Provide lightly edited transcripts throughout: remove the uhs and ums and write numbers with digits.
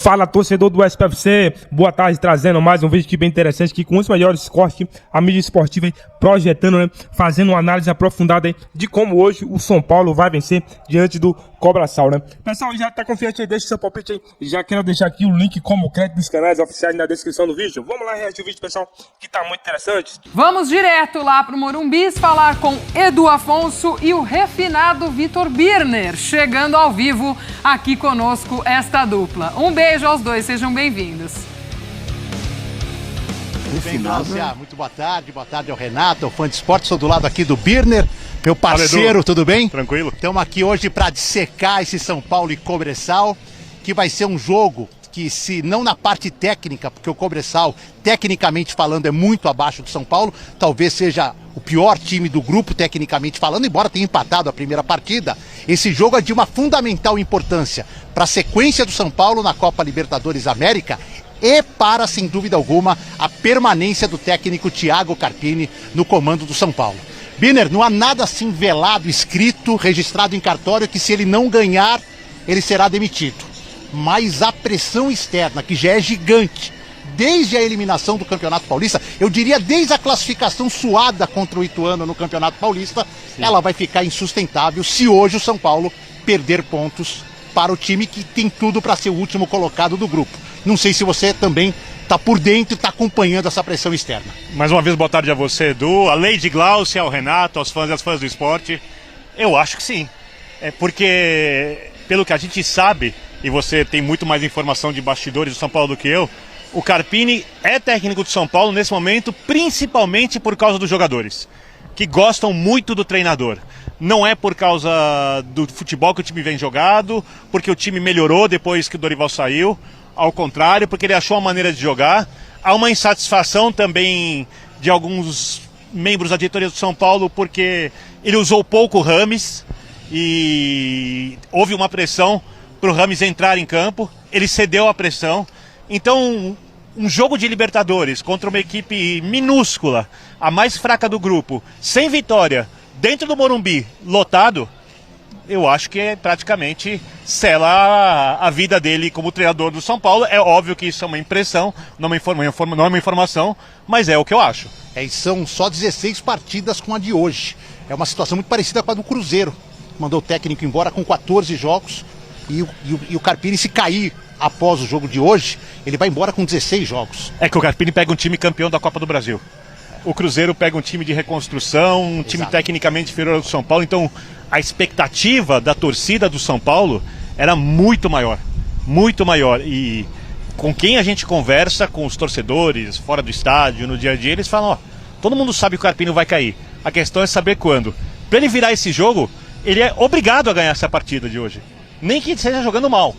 Fala, torcedor do SPFC, boa tarde, trazendo mais um vídeo aqui bem interessante aqui com os melhores cortes, a mídia esportiva aí, projetando, né, fazendo uma análise aprofundada aí de como hoje o São Paulo vai vencer diante do Cobraçal, né? Pessoal, já tá confiante aí, deixa seu palpite aí, já quero deixar aqui o link como crédito dos canais oficiais na descrição do vídeo. Vamos lá reagir o vídeo, pessoal, que tá muito interessante. Vamos direto lá pro Morumbi falar com Edu Afonso e o refinado Vitor Birner, chegando ao vivo aqui conosco esta dupla. Um beijo aos dois, sejam bem-vindos. Bem, Glaucia, muito boa tarde ao Renato, ao fã de esporte, sou do lado aqui do Birner, meu parceiro, tudo bem? Tranquilo. Estamos aqui hoje para dissecar esse São Paulo e Cobraçal, que vai ser um jogo que, se não na parte técnica, porque o Cobraçal, tecnicamente falando, é muito abaixo do São Paulo, talvez seja o pior time do grupo, tecnicamente falando, embora tenha empatado a primeira partida, esse jogo é de uma fundamental importância para a sequência do São Paulo na Copa Libertadores América e para, sem dúvida alguma, a permanência do técnico Thiago Carpini no comando do São Paulo. Birner, não há nada assim velado, escrito, registrado em cartório que se ele não ganhar, ele será demitido. Mas a pressão externa, que já é gigante, desde a eliminação do Campeonato Paulista, eu diria desde a classificação suada contra o Ituano no Campeonato Paulista, sim, ela vai ficar insustentável se hoje o São Paulo perder pontos para o time que tem tudo para ser o último colocado do grupo. Não sei se você também está por dentro e está acompanhando essa pressão externa. Mais uma vez, boa tarde a você, Edu, a Lady Glaucia, ao Renato, aos fãs e às fãs do esporte. Eu acho que sim. É porque, pelo que a gente sabe, e você tem muito mais informação de bastidores do São Paulo do que eu, o Carpini é técnico do São Paulo nesse momento, principalmente por causa dos jogadores, que gostam muito do treinador. Não é por causa do futebol que o time vem jogado, porque o time melhorou depois que o Dorival saiu, ao contrário, porque ele achou uma maneira de jogar. Há uma insatisfação também de alguns membros da diretoria do São Paulo, porque ele usou pouco o Rames e houve uma pressão para o Rames entrar em campo, ele cedeu à pressão. Então, um jogo de Libertadores contra uma equipe minúscula, a mais fraca do grupo, sem vitória, dentro do Morumbi, lotado, eu acho que praticamente sela a vida dele como treinador do São Paulo. É óbvio que isso é uma impressão, não é uma informação, mas é o que eu acho. E são só 16 partidas com a de hoje. É uma situação muito parecida com a do Cruzeiro. Mandou o técnico embora com 14 jogos e o Carpini, se cair após o jogo de hoje, ele vai embora com 16 jogos. É que o Carpini pega um time campeão da Copa do Brasil. O Cruzeiro pega um time de reconstrução, um time tecnicamente inferior ao do São Paulo, então a expectativa da torcida do São Paulo era muito maior, e com quem a gente conversa, com os torcedores, fora do estádio, no dia a dia, eles falam, ó, todo mundo sabe que o Carpini vai cair, a questão é saber quando. Para ele virar esse jogo, ele é obrigado a ganhar essa partida de hoje, nem que ele esteja jogando mal,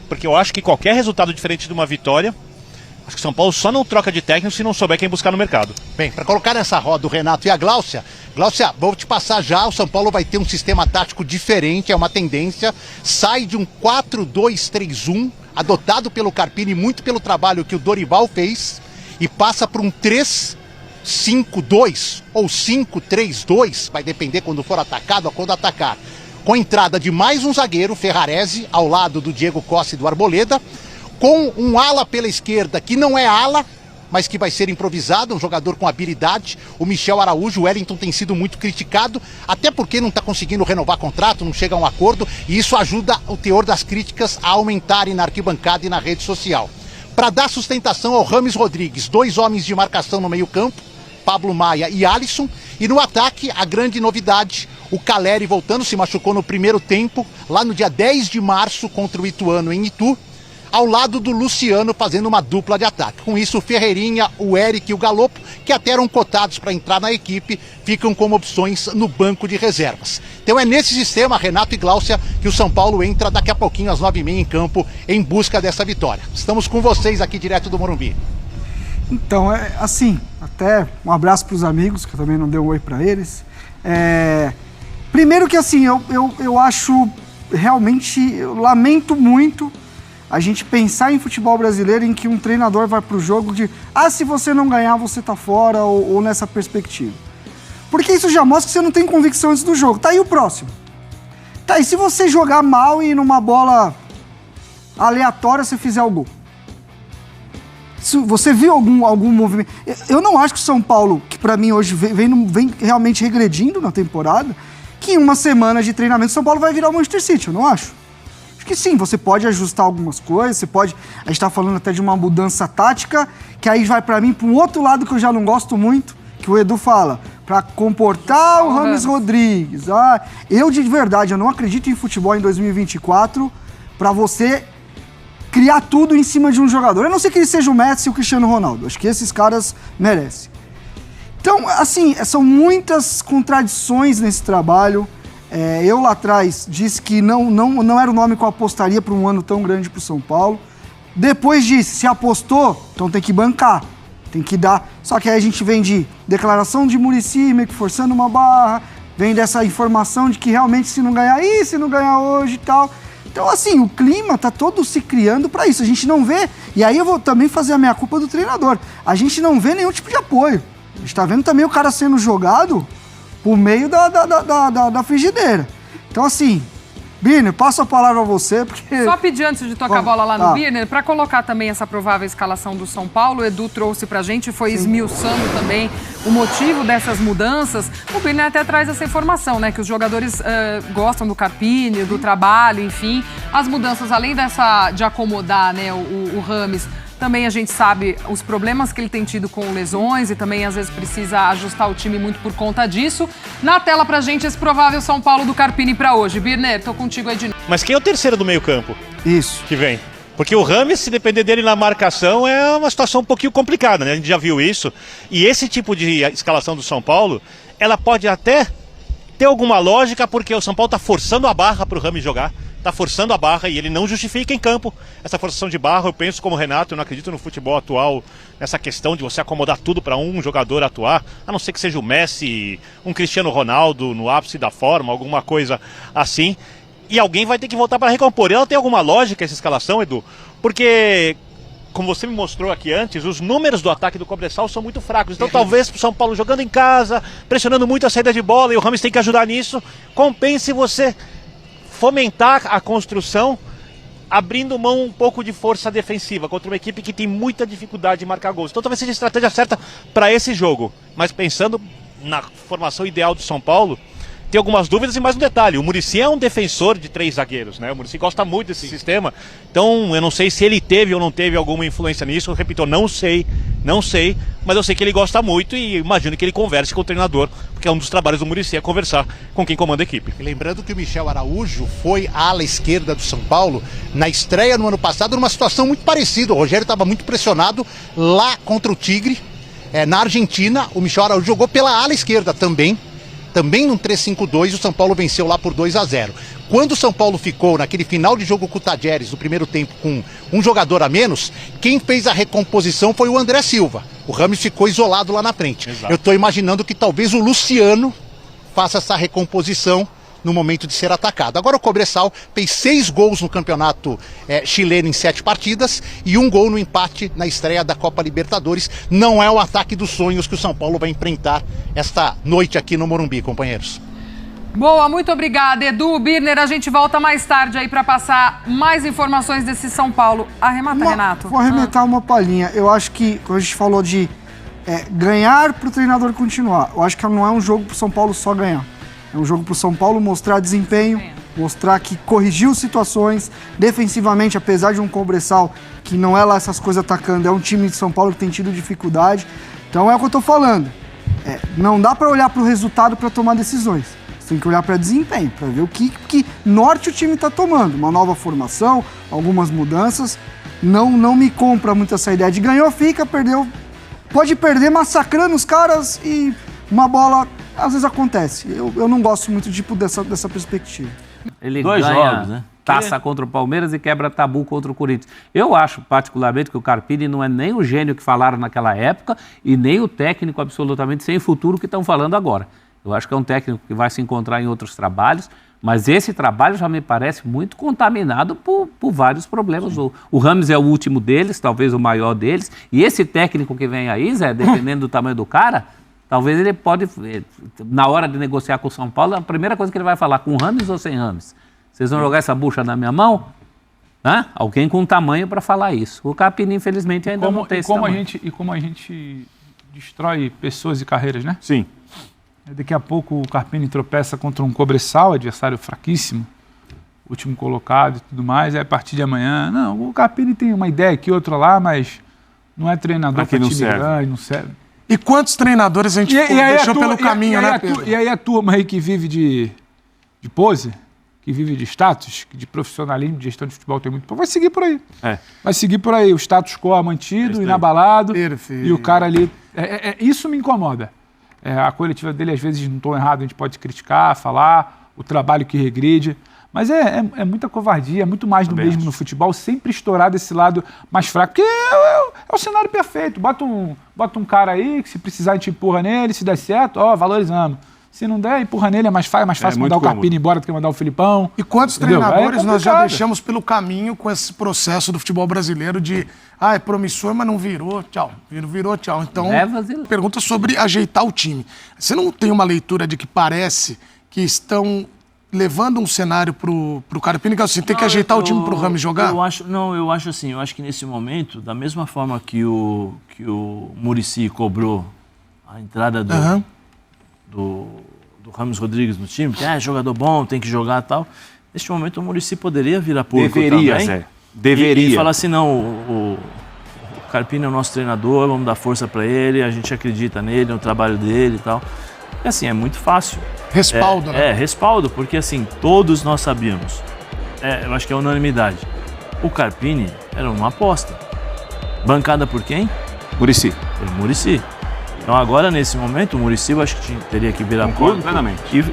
porque eu acho que qualquer resultado diferente de uma vitória, acho que o São Paulo só não troca de técnico se não souber quem buscar no mercado. Bem, para colocar nessa roda o Renato e a Glaucia, vou te passar já, o São Paulo vai ter um sistema tático diferente, é uma tendência, sai de um 4-2-3-1, adotado pelo Carpini, muito pelo trabalho que o Dorival fez, e passa para um 3-5-2 ou 5-3-2, vai depender quando for atacado ou quando atacar, com a entrada de mais um zagueiro, Ferrarese, ao lado do Diego Costa e do Arboleda, com um ala pela esquerda, que não é ala, mas que vai ser improvisado, um jogador com habilidade, o Michel Araújo. O Wellington tem sido muito criticado, até porque não está conseguindo renovar contrato, não chega a um acordo, e isso ajuda o teor das críticas a aumentarem na arquibancada e na rede social. Para dar sustentação ao Rames Rodrigues, 2 homens de marcação no meio campo, Pablo Maia e Alisson, e no ataque, a grande novidade, o Caleri voltando, se machucou no primeiro tempo, lá no dia 10 de março contra o Ituano em Itu, ao lado do Luciano, fazendo uma dupla de ataque. Com isso, o Ferreirinha, o Eric e o Galopo, que até eram cotados para entrar na equipe, ficam como opções no banco de reservas. Então é nesse sistema, Renato e Glaucia, que o São Paulo entra daqui a pouquinho, às 9h30, em campo, em busca dessa vitória. Estamos com vocês aqui direto do Morumbi. Então, é assim, até um abraço para os amigos, que eu também não dei um oi para eles. Primeiro que assim, eu acho, realmente, eu lamento muito a gente pensar em futebol brasileiro em que um treinador vai pro jogo de se você não ganhar, você tá fora, ou nessa perspectiva. Porque isso já mostra que você não tem convicção antes do jogo. Tá aí o próximo. Tá, e se você jogar mal e numa bola aleatória você fizer o gol. Você viu algum movimento? Eu não acho que o São Paulo, que pra mim hoje vem realmente regredindo na temporada, que em uma semana de treinamento o São Paulo vai virar o Manchester City, eu não acho. Acho que sim, você pode ajustar algumas coisas, a gente tá falando até de uma mudança tática, que aí vai pra mim pra um outro lado que eu já não gosto muito, que o Edu fala, pra comportar o Rames Rodrigues. Eu de verdade, eu não acredito em futebol em 2024 pra você criar tudo em cima de um jogador. A não ser que ele seja o Messi e o Cristiano Ronaldo. Acho que esses caras merecem. Então, assim, são muitas contradições nesse trabalho. Eu lá atrás disse que não era o nome que eu apostaria para um ano tão grande para o São Paulo. Depois disse, se apostou, então tem que bancar. Tem que dar. Só que aí a gente vem de declaração de Muricy, meio que forçando uma barra. Vem dessa informação de que realmente se não ganhar se não ganhar hoje e tal. Então, assim, o clima tá todo se criando para isso. A gente não vê, e aí eu vou também fazer a minha culpa do treinador. A gente não vê nenhum tipo de apoio. A gente tá vendo também o cara sendo jogado por meio da frigideira. Então, assim, Birner, passo a palavra a você, porque... Só pedir antes de tocar a bola lá no Birner, para colocar também essa provável escalação do São Paulo, o Edu trouxe pra gente, foi esmiuçando também o motivo dessas mudanças. O Birner até traz essa informação, né, que os jogadores gostam do Carpini, do trabalho, enfim. As mudanças, além de acomodar, né, o Rames, também a gente sabe os problemas que ele tem tido com lesões e também às vezes precisa ajustar o time muito por conta disso. Na tela pra gente esse provável São Paulo do Carpini pra hoje. Birner, tô contigo aí de novo. Mas quem é o terceiro do meio campo? Isso. Que vem? Porque o Rames, se depender dele na marcação, é uma situação um pouquinho complicada, né? A gente já viu isso. E esse tipo de escalação do São Paulo, ela pode até ter alguma lógica, porque o São Paulo tá forçando a barra pro Rames jogar. Tá forçando a barra e ele não justifica em campo essa forçação de barra. Eu penso como o Renato, eu não acredito no futebol atual nessa questão de você acomodar tudo para um jogador atuar, a não ser que seja o Messi, um Cristiano Ronaldo no ápice da forma, alguma coisa assim. E alguém vai ter que voltar para recompor. E ela tem alguma lógica essa escalação, Edu? Porque, como você me mostrou aqui antes, os números do ataque do Cobresal são muito fracos. Então talvez o São Paulo jogando em casa, pressionando muito a saída de bola, e o Rames tem que ajudar nisso, compense você fomentar a construção, abrindo mão um pouco de força defensiva contra uma equipe que tem muita dificuldade de marcar gols. Então talvez seja a estratégia certa para esse jogo. Mas pensando na formação ideal do São Paulo, tem algumas dúvidas e mais um detalhe. O Muricy é um defensor de 3 zagueiros, né? O Muricy gosta muito desse sistema. Então eu não sei se ele teve ou não teve alguma influência nisso. Eu repito, eu não sei. Mas eu sei que ele gosta muito e imagino que ele converse com o treinador, porque é um dos trabalhos do Muricy, é conversar com quem comanda a equipe. E lembrando que o Michel Araújo foi a ala esquerda do São Paulo na estreia no ano passado, numa situação muito parecida. O Rogério estava muito pressionado lá contra o Tigre, na Argentina. O Michel Araújo jogou pela ala esquerda também num 3-5-2, e o São Paulo venceu lá por 2-0. Quando o São Paulo ficou naquele final de jogo com o Tajeres, no primeiro tempo, com um jogador a menos, quem fez a recomposição foi o André Silva. O Rames ficou isolado lá na frente. Exato. Eu estou imaginando que talvez o Luciano faça essa recomposição no momento de ser atacado. Agora o Cobresal fez 6 gols no campeonato chileno em 7 partidas e 1 gol no empate na estreia da Copa Libertadores. Não é o ataque dos sonhos que o São Paulo vai enfrentar esta noite aqui no Morumbi, companheiros. Boa, muito obrigada, Edu. Birner, a gente volta mais tarde aí para passar mais informações desse São Paulo. Arremata, Renato. Vou arremetar uma palhinha. Eu acho que, quando a gente falou de ganhar para o treinador continuar, eu acho que não é um jogo para o São Paulo só ganhar. É um jogo para o São Paulo mostrar desempenho, mostrar que corrigiu situações defensivamente, apesar de um Cobresal que não é lá essas coisas atacando, é um time de São Paulo que tem tido dificuldade. Então é o que eu estou falando. Não dá para olhar para o resultado para tomar decisões. Você tem que olhar para desempenho, para ver o que norte o time está tomando. Uma nova formação, algumas mudanças. Não me compra muito essa ideia de ganhou, fica, perdeu. Pode perder massacrando os caras e uma bola... Às vezes acontece. Eu não gosto muito dessa perspectiva. Ele 2 ganha jogos, né? taça contra o Palmeiras e quebra tabu contra o Corinthians. Eu acho, particularmente, que o Carpini não é nem o gênio que falaram naquela época e nem o técnico absolutamente sem futuro que estão falando agora. Eu acho que é um técnico que vai se encontrar em outros trabalhos, mas esse trabalho já me parece muito contaminado por vários problemas. O Rames é o último deles, talvez o maior deles, e esse técnico que vem aí, Zé, dependendo do tamanho do cara... Talvez ele pode, na hora de negociar com o São Paulo, a primeira coisa que ele vai falar, com Rames ou sem Rames? Vocês vão jogar essa bucha na minha mão? Alguém com tamanho para falar isso. O Carpini, infelizmente, ainda não tem esse tamanho. E como a gente destrói pessoas e carreiras, né? Sim. Daqui a pouco o Carpini tropeça contra um Cobressal, adversário fraquíssimo, último colocado e tudo mais, aí a partir de amanhã... Não, o Carpini tem uma ideia aqui, outra lá, mas não é treinador para time grande, não serve. E quantos treinadores a gente deixou pelo caminho, né, Pedro? E aí a turma aí que vive de pose, que vive de status, de profissionalismo, de gestão de futebol tem muito... Vai seguir por aí. Vai seguir por aí. O status quo mantido, inabalado. Perfeito. E o cara ali... Isso me incomoda. A coletiva dele, às vezes, não estou errado, a gente pode criticar, falar, o trabalho que regride. Mas é muita covardia, é muito mais do mesmo no futebol, sempre estourar desse lado mais fraco. Porque é o cenário perfeito. Bota um cara aí, que se precisar a gente empurra nele, se der certo, valorizamos. Se não der, empurra nele, é mais fácil mandar o Carpini embora do que mandar o Filipão. E quantos treinadores nós já deixamos pelo caminho com esse processo do futebol brasileiro de é promissor, mas não virou, tchau. Virou, tchau. Então, pergunta sobre ajeitar o time. Você não tem uma leitura de que parece que estão levando um cenário pro Carpini, que assim, tem que ajeitar o time pro Rames jogar? Eu acho assim, eu acho que nesse momento, da mesma forma que o Muricy cobrou a entrada do Rames Rodrigues no time, que é jogador bom, tem que jogar e tal. Neste momento o Muricy poderia virar público também. Zé. Deveria. E falar assim, não, o Carpini é o nosso treinador, vamos dar força para ele, a gente acredita nele, no trabalho dele e tal. E assim, é muito fácil. Respaldo, né? Respaldo, porque assim, todos nós sabíamos, eu acho que é unanimidade, o Carpini era uma aposta. Bancada por quem? Muricy. Pelo Muricy. Então agora, nesse momento, o Muricy eu acho que teria que virar público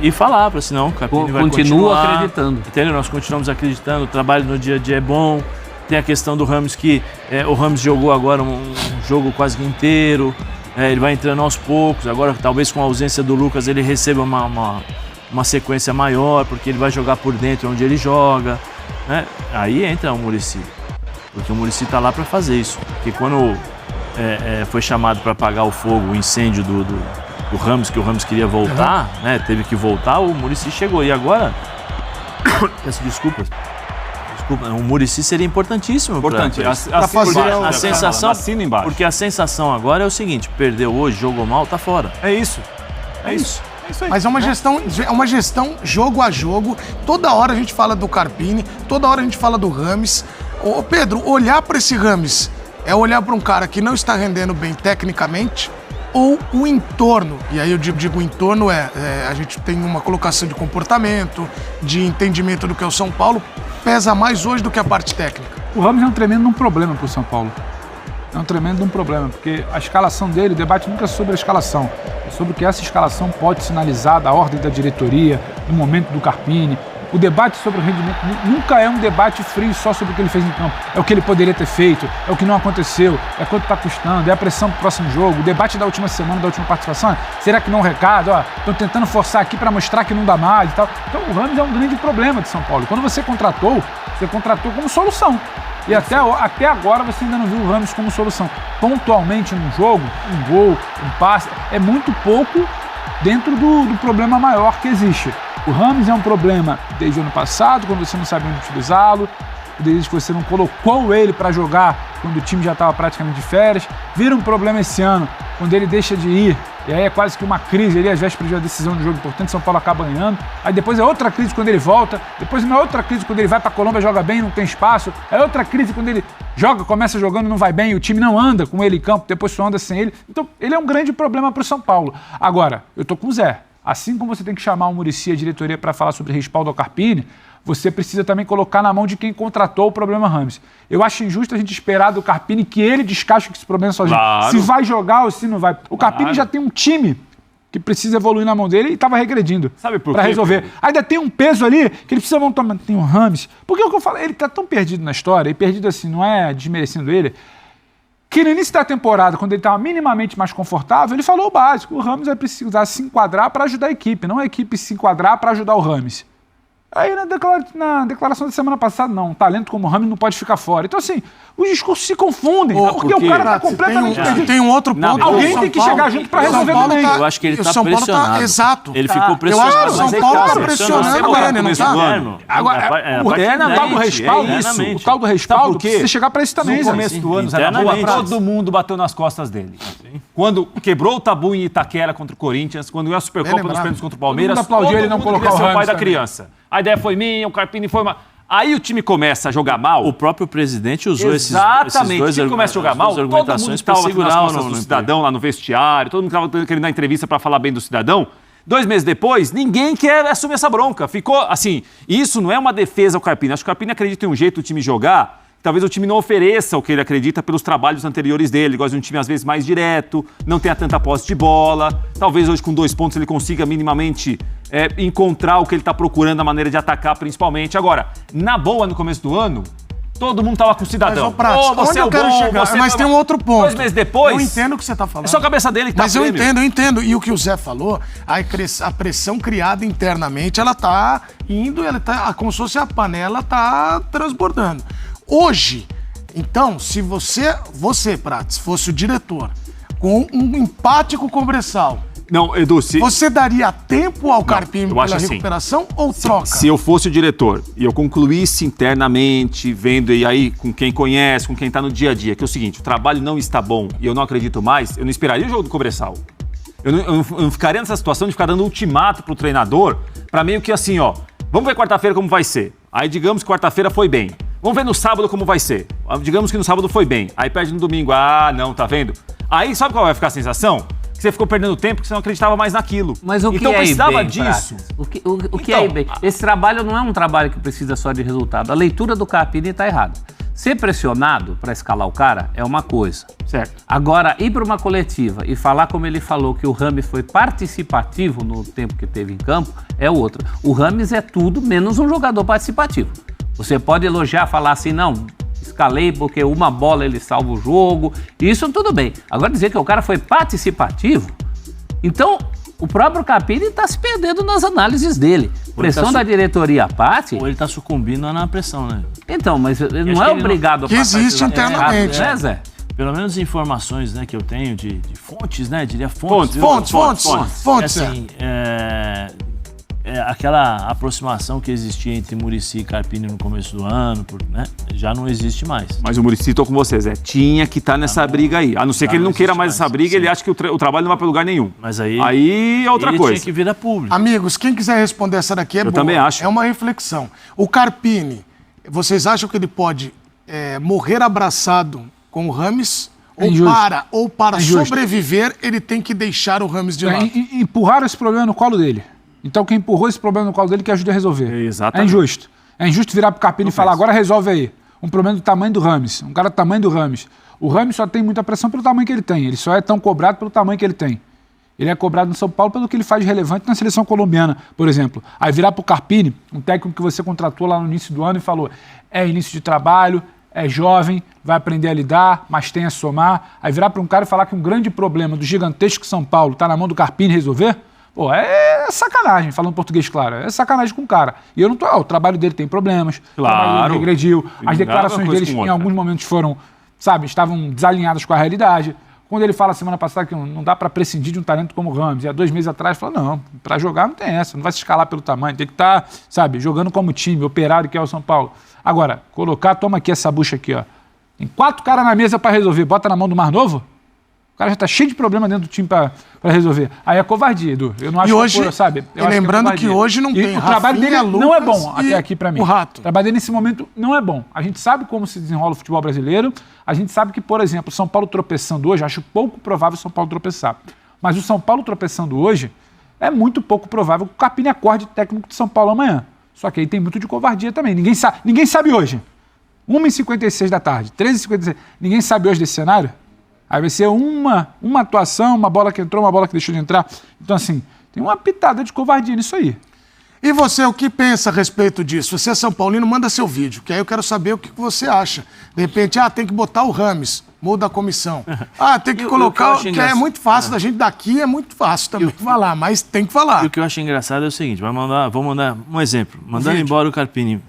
e falar para assim, não, o Carpini vai continuar acreditando. Entendeu? Nós continuamos acreditando, o trabalho no dia a dia é bom. Tem a questão do Rames que o Rames jogou agora um jogo quase que inteiro. Ele vai entrando aos poucos, agora talvez com a ausência do Lucas ele receba uma sequência maior, porque ele vai jogar por dentro onde ele joga, né? Aí entra o Muricy, porque o Muricy está lá para fazer isso, porque quando foi chamado para apagar o fogo, o incêndio do Rames, que o Rames queria voltar, né? Teve que voltar, o Muricy chegou, e agora, peço desculpas, o Muricy seria importantíssimo para fazer a sensação, porque a sensação agora é o seguinte, perdeu hoje, jogou mal, tá fora. É isso aí. Mas é uma gestão jogo a jogo. Toda hora a gente fala do Carpini, toda hora a gente fala do Rames. Ô Pedro, olhar para esse Rames é olhar para um cara que não está rendendo bem tecnicamente, ou o entorno, e aí eu digo o entorno a gente tem uma colocação de comportamento, de entendimento do que é o São Paulo, pesa mais hoje do que a parte técnica. O Rames é um tremendo problema para o São Paulo. É um tremendo problema, porque a escalação dele, o debate nunca é sobre a escalação, é sobre o que essa escalação pode sinalizar da ordem da diretoria, do momento do Carpini. O debate sobre o rendimento nunca é um debate frio só sobre o que ele fez em campo. É o que ele poderia ter feito, é o que não aconteceu, é quanto está custando, é a pressão para o próximo jogo. O debate da última semana, da última participação, será que não é um recado? Estão tentando forçar aqui para mostrar que não dá mais e tal. Então o Rames é um grande problema de São Paulo. Quando você contratou como solução. E até agora você ainda não viu o Rames como solução. Pontualmente num jogo, um gol, um passe, é muito pouco dentro do problema maior que existe. O Rames é um problema desde o ano passado, quando você não sabe onde utilizá-lo, desde que você não colocou ele para jogar quando o time já estava praticamente de férias. Vira um problema esse ano, quando ele deixa de ir, e aí é quase que uma crise ali, às vésperas de uma decisão de jogo importante, São Paulo acaba ganhando. Aí depois é outra crise quando ele volta, depois é uma outra crise quando ele vai para a Colômbia, joga bem, não tem espaço. É outra crise quando ele começa jogando, não vai bem, e o time não anda com ele em campo, depois só anda sem ele. Então ele é um grande problema para o São Paulo. Agora, eu tô com o Zé. Assim como você tem que chamar o Muricy e a diretoria para falar sobre respaldo ao Carpini, você precisa também colocar na mão de quem contratou o problema Rames. Eu acho injusto a gente esperar do Carpini que ele descasque esse problema sozinho. Claro. Se vai jogar ou se não vai. O Carpini já tem um time que precisa evoluir na mão dele e estava regredindo. Sabe por quê? Para resolver. Ainda tem um peso ali que ele precisa montar. Tem o Rames. Porque é o que eu falo, ele está tão perdido na história, e perdido assim, não é desmerecendo ele, que no início da temporada, quando ele estava minimamente mais confortável, ele falou o básico: o Rames vai precisar se enquadrar para ajudar a equipe, não a equipe se enquadrar para ajudar o Rames. Aí na declaração da semana passada, não, um talento como o Rames não pode ficar fora. Então, assim, os discursos se confundem, porque o cara tá completamente perdido. Tem um outro ponto. Alguém tem que chegar junto para resolver também. Eu acho que ele tá pressionado. Exato. Ele ficou pressionado. Eu acho que o São Paulo tá pressionando ele, não tá? Agora, o tal do respaldo, o tal do respaldo precisa chegar para isso também, No começo do ano, Zé, todo mundo bateu nas costas dele. Quando quebrou o tabu em Itaquera contra o Corinthians, quando ganhou a Supercopa nos pênaltis contra o Palmeiras, todo mundo aplaudiu ele não colocar o pai Rames da também. criança. A ideia foi minha, o Carpini foi uma... Aí o time começa a jogar mal. O próprio presidente usou esses Exatamente, dois o time começa a jogar mal, todo mundo estava nas costas do cidadão lá no vestiário, todo mundo estava querendo dar entrevista para falar bem do cidadão. 2 meses depois, ninguém quer assumir essa bronca. Ficou assim, isso não é uma defesa ao Carpini. Acho que o Carpini acredita em um jeito do time jogar. Talvez o time não ofereça o que ele acredita pelos trabalhos anteriores dele. Ele gosta de um time, às vezes, mais direto, não tenha tanta posse de bola. Talvez hoje, com 2 pontos, ele consiga minimamente encontrar o que ele está procurando, a maneira de atacar, principalmente. Agora, na boa, no começo do ano, todo mundo estava com o cidadão. Onde eu quero chegar? Mas tem um outro ponto. 2 meses depois... Eu entendo o que você está falando. É só a cabeça dele que tá Mas eu entendo. E o que o Zé falou, a pressão criada internamente, ela tá indo, como se fosse a panela tá transbordando. Hoje, então, se você, Prats, fosse o diretor, com um empate com o Cobressal, não, Edu, você daria tempo ao Carpini pela assim, recuperação ou troca? Se eu fosse o diretor e eu concluísse internamente, vendo e aí com quem conhece, com quem está no dia a dia, que é o seguinte, o trabalho não está bom e eu não acredito mais, eu não esperaria o jogo do Cobressal. Eu não ficaria nessa situação de ficar dando ultimato pro treinador, para meio que assim, ó, vamos ver quarta-feira como vai ser. Aí digamos que quarta-feira foi bem. Vamos ver no sábado como vai ser. Digamos que no sábado foi bem. Aí perde no domingo. Ah, não, tá vendo? Aí sabe qual vai ficar a sensação? Que você ficou perdendo tempo porque você não acreditava mais naquilo. Mas o que então é precisava bem, disso. O que é bem? Esse trabalho não é um trabalho que precisa só de resultado. A leitura do Carpini está errada. Ser pressionado para escalar o cara é uma coisa. Certo. Agora, ir para uma coletiva e falar como ele falou que o Rames foi participativo no tempo que teve em campo é outra. O Rames é tudo menos um jogador participativo. Você pode elogiar, falar assim, não, escalei porque uma bola ele salva o jogo, isso tudo bem. Agora dizer que o cara foi participativo, então o próprio Carpini está se perdendo nas análises dele. Pressão da diretoria à parte... Ou ele está sucumbindo na pressão, né? Então, mas ele não é obrigado a passar... Que existe internamente. Né, Zé? Pelo menos informações, né, que eu tenho de fontes, né? Diria fontes. Assim, aquela aproximação que existia entre Muricy e Carpini no começo do ano, né, já não existe mais. Mas o Muricy, tô com você, Zé, tinha que estar nessa briga aí. A não ser que ele não queira mais essa briga, ele acha que o trabalho não vai para lugar nenhum. Mas aí é outra coisa. Tinha que vir a público. Amigos, quem quiser responder essa daqui é boa. Eu também acho. É uma reflexão. O Carpini, vocês acham que ele pode morrer abraçado com o Rames? Ou para sobreviver, ele tem que deixar o Rames de lado? Empurraram esse problema no colo dele. Então quem empurrou esse problema no colo dele que ajuda a resolver. Exatamente. É injusto. É injusto virar pro Carpini e falar, agora resolve aí. Um problema do tamanho do Rames. Um cara do tamanho do Rames. O Rames só tem muita pressão pelo tamanho que ele tem. Ele só é tão cobrado pelo tamanho que ele tem. Ele é cobrado no São Paulo pelo que ele faz de relevante na seleção colombiana, por exemplo. Aí virar pro Carpini, um técnico que você contratou lá no início do ano e falou, é início de trabalho, é jovem, vai aprender a lidar, mas tem a somar. Aí virar para um cara e falar que um grande problema do gigantesco São Paulo está na mão do Carpini resolver, pô, é sacanagem, falando português claro, é sacanagem com o cara. E eu não tô, o trabalho dele tem problemas, o trabalho dele regrediu, as declarações dele em alguns momentos foram, sabe, estavam desalinhadas com a realidade. Quando ele fala semana passada que não dá para prescindir de um talento como o Rames, e há 2 meses atrás falou, não, para jogar não tem essa, não vai se escalar pelo tamanho, tem que estar, sabe, jogando como time, operário que é o São Paulo. Agora, toma aqui essa bucha aqui, ó. Tem 4 caras na mesa para resolver, bota na mão do Mar Novo, o cara já tá cheio de problema dentro do time para resolver. Aí é covardia, Edu. Eu não acho que sabe? E lembrando que hoje não tem o trabalho dele não é bom até aqui para mim. O Rato. O trabalho dele nesse momento não é bom. A gente sabe como se desenrola o futebol brasileiro, a gente sabe que, por exemplo, o São Paulo tropeçando hoje, acho pouco provável o São Paulo tropeçar. Mas o São Paulo tropeçando hoje, é muito pouco provável que o Carpini acorde técnico de São Paulo amanhã. Só que aí tem muito de covardia também. Ninguém sabe hoje. 1h56 da tarde, 13h56. Ninguém sabe hoje desse cenário? Aí vai ser uma atuação, uma bola que entrou, uma bola que deixou de entrar. Então, assim, tem uma pitada de covardia nisso aí. E você, o que pensa a respeito disso? Você é São Paulino, manda seu vídeo, que aí eu quero saber o que você acha. De repente, tem que botar o Rames, muda a comissão. Tem que colocar, que é muito fácil da gente daqui, é muito fácil também falar, mas tem que falar. E o que eu acho engraçado é o seguinte, vou mandar um exemplo. Mandando embora o Carpini,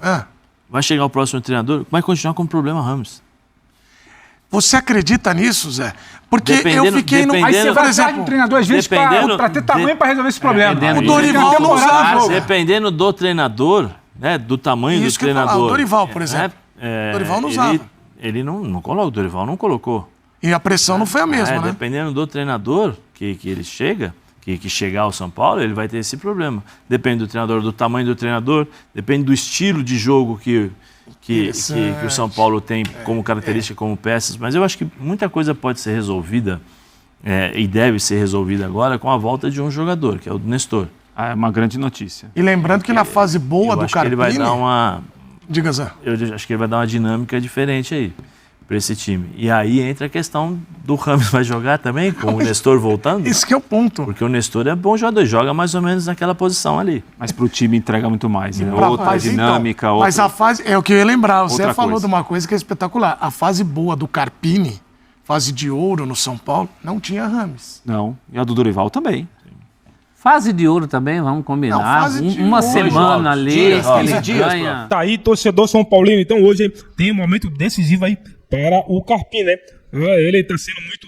vai chegar o próximo treinador, vai continuar com o problema Rames. Você acredita nisso, Zé? Porque eu fiquei no... Aí você vai atrás de um treinador, às vezes, pra ter tamanho pra resolver esse problema. O Dorival não usava. Dependendo do treinador, né, do tamanho do treinador. O Dorival, por exemplo. O Dorival não usava. Ele não colocou, o Dorival não colocou. E a pressão não foi a mesma, né? Dependendo do treinador que ele chega, que chegar ao São Paulo, ele vai ter esse problema. Depende do treinador, do tamanho do treinador, depende do estilo de jogo que o São Paulo tem como característica, como peças, mas eu acho que muita coisa pode ser resolvida e deve ser resolvida agora com a volta de um jogador, que é o Nestor. É uma grande notícia. E lembrando que na fase boa do Carpini... ele vai dar uma... Diga, Zé. Eu acho que ele vai dar uma dinâmica diferente aí para esse time. E aí entra a questão do Rames vai jogar também, com o Nestor voltando. Isso que é o ponto. Porque o Nestor é bom jogador, joga mais ou menos naquela posição ali. Mas pro time entrega muito mais, né? Outra dinâmica, então, outra... Mas a fase, é o que eu ia lembrar, você outra falou coisa. de uma coisa que é espetacular. A fase boa do Carpini, fase de ouro no São Paulo, não tinha Rames. Não, e a do Dorival também. Fase de ouro também, vamos combinar. Não, fase de uma ouro, semana ali, ele ganha. Tá aí, torcedor São Paulino. Então hoje tem um momento decisivo aí para o Carpini, né? Ele tá sendo muito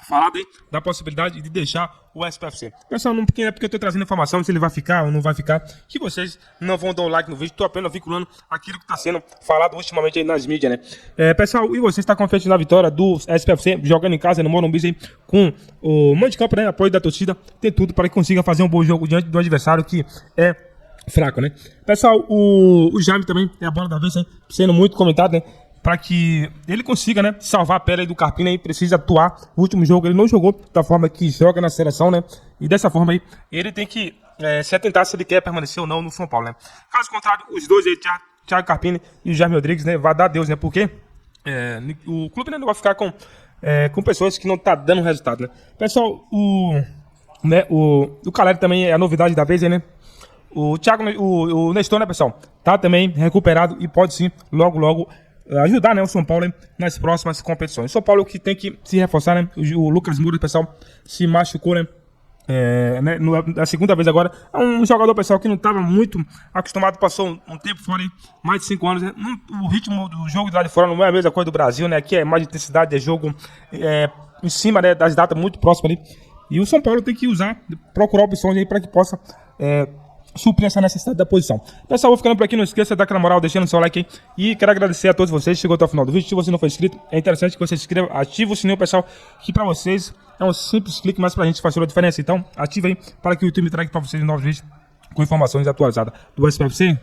falado aí da possibilidade de deixar o SPFC. Pessoal, não é porque eu tô trazendo informação se ele vai ficar ou não vai ficar, que vocês não vão dar um like no vídeo, tô apenas vinculando aquilo que tá sendo falado ultimamente aí nas mídias, né? Pessoal, e você está confiante na vitória do SPFC, jogando em casa no Morumbi aí, com o mando de campo, né? Apoio da torcida, tem tudo para que consiga fazer um bom jogo diante do adversário que é fraco, né? Pessoal, o Jaime também é a bola da vez, né? Sendo muito comentado, né? Para que ele consiga, né, salvar a pele aí do Carpini aí, precisa atuar. O último jogo ele não jogou da forma que joga na seleção, né? E dessa forma aí, ele tem que se atentar se ele quer permanecer ou não no São Paulo, né? Caso contrário, os dois aí, Thiago Carpini e o Jaime Rodrigues, né, vai dar Deus, né? Porque o clube, né, não vai ficar com pessoas que não tá dando resultado, né? Pessoal, o Caleri também é a novidade da vez aí, né? O Thiago, o Nestor, né, pessoal, tá também recuperado e pode sim, logo ajudar, né, o São Paulo, hein, nas próximas competições. O São Paulo que tem que se reforçar, né? O Lucas Moura, pessoal, se machucou, né? A segunda vez agora. É um jogador, pessoal, que não estava muito acostumado, passou um tempo fora, hein, mais de 5 anos. Né? O ritmo do jogo de lá de fora não é a mesma coisa do Brasil, né? Aqui é mais intensidade, é jogo em cima, né, das datas muito próximas ali. E o São Paulo tem que procurar opções aí para que possa suprir essa necessidade da posição. Pessoal, vou ficando por aqui, não esqueça de dar aquela moral, deixando o seu like aí. E quero agradecer a todos vocês que chegou até o final do vídeo. Se você não for inscrito, é interessante que você se inscreva, ative o sininho, pessoal, que pra vocês é um simples clique, mas pra gente faz toda a diferença. Então, ative aí para que o YouTube traga pra vocês novos vídeos com informações atualizadas do SPFC.